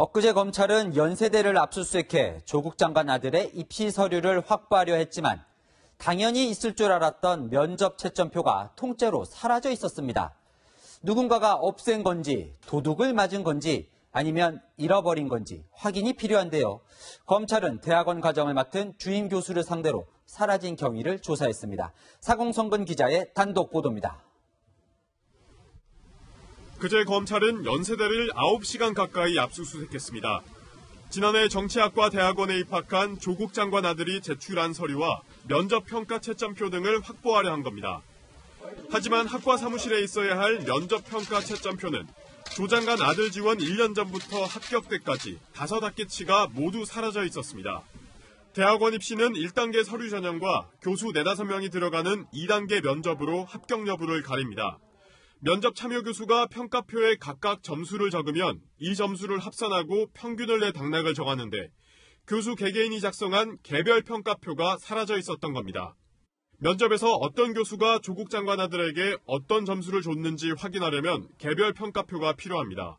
엊그제 검찰은 연세대를 압수수색해 조국 장관 아들의 입시 서류를 확보하려 했지만 당연히 있을 줄 알았던 면접 채점표가 통째로 사라져 있었습니다. 누군가가 없앤 건지, 도둑을 맞은 건지, 아니면 잃어버린 건지 확인이 필요한데요. 검찰은 대학원 과정을 맡은 주임 교수를 상대로 사라진 경위를 조사했습니다. 사공성근 기자의 단독 보도입니다. 그제 검찰은 연세대를 9시간 가까이 압수수색했습니다. 지난해 정치학과 대학원에 입학한 조국 장관 아들이 제출한 서류와 면접평가 채점표 등을 확보하려 한 겁니다. 하지만 학과 사무실에 있어야 할 면접평가 채점표는 조 장관 아들 지원 1년 전부터 합격 때까지 5학기치가 모두 사라져 있었습니다. 대학원 입시는 1단계 서류 전형과 교수 4-5명이 들어가는 2단계 면접으로 합격 여부를 가립니다. 면접 참여 교수가 평가표에 각각 점수를 적으면 이 점수를 합산하고 평균을 내 당락을 정하는데 교수 개개인이 작성한 개별 평가표가 사라져 있었던 겁니다. 면접에서 어떤 교수가 조국 장관 아들에게 어떤 점수를 줬는지 확인하려면 개별 평가표가 필요합니다.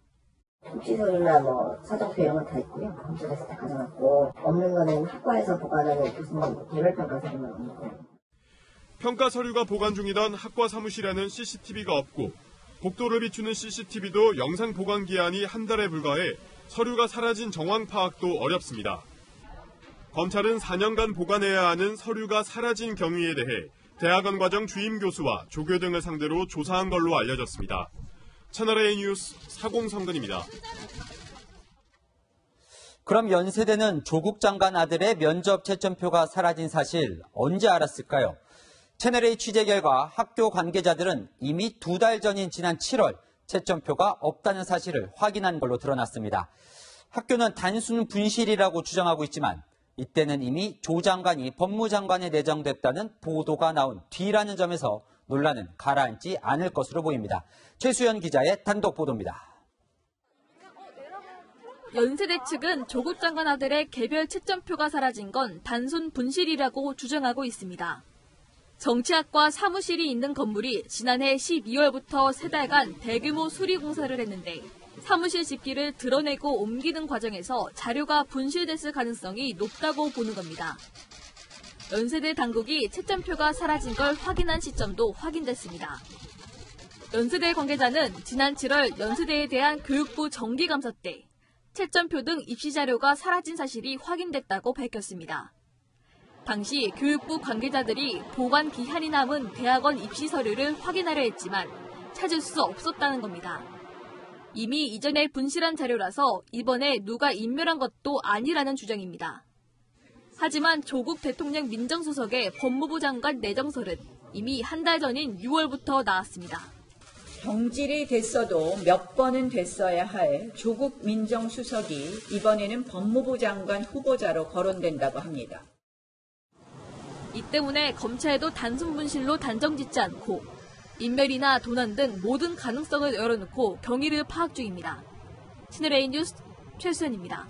입시서류나 사정표 이런 거 다 있고요. 검찰에서 다 가져갔고 없는 거는 학과에서 보관하는 교수님 개별 평가 서류만 없고. 평가 서류가 보관 중이던 학과 사무실에는 CCTV가 없고 복도를 비추는 CCTV도 영상 보관 기한이 한 달에 불과해 서류가 사라진 정황 파악도 어렵습니다. 검찰은 4년간 보관해야 하는 서류가 사라진 경위에 대해 대학원 과정 주임 교수와 조교 등을 상대로 조사한 걸로 알려졌습니다. 채널A 뉴스 사공성근입니다. 그럼 연세대는 조국 장관 아들의 면접 채점표가 사라진 사실 언제 알았을까요? 채널A 취재 결과 학교 관계자들은 이미 2달 전인 지난 7월 채점표가 없다는 사실을 확인한 걸로 드러났습니다. 학교는 단순 분실이라고 주장하고 있지만 이때는 이미 조 장관이 법무장관에 내정됐다는 보도가 나온 뒤라는 점에서 논란은 가라앉지 않을 것으로 보입니다. 최수연 기자의 단독 보도입니다. 연세대 측은 조국 장관 아들의 개별 채점표가 사라진 건 단순 분실이라고 주장하고 있습니다. 정치학과 사무실이 있는 건물이 지난해 12월부터 3달간 대규모 수리 공사를 했는데 사무실 집기를 드러내고 옮기는 과정에서 자료가 분실됐을 가능성이 높다고 보는 겁니다. 연세대 당국이 채점표가 사라진 걸 확인한 시점도 확인됐습니다. 연세대 관계자는 지난 7월 연세대에 대한 교육부 정기감사 때 채점표 등 입시 자료가 사라진 사실이 확인됐다고 밝혔습니다. 당시 교육부 관계자들이 보관 기한이 남은 대학원 입시 서류를 확인하려 했지만 찾을 수 없었다는 겁니다. 이미 이전에 분실한 자료라서 이번에 누가 인멸한 것도 아니라는 주장입니다. 하지만 조국 대통령 민정수석의 법무부 장관 내정설은 이미 한 달 전인 6월부터 나왔습니다. 경질이 됐어도 몇 번은 됐어야 할 조국 민정수석이 이번에는 법무부 장관 후보자로 거론된다고 합니다. 이 때문에 검찰도 단순 분실로 단정짓지 않고 인멸이나 도난 등 모든 가능성을 열어놓고 경위를 파악 중입니다. 채널A 뉴스 최수연입니다.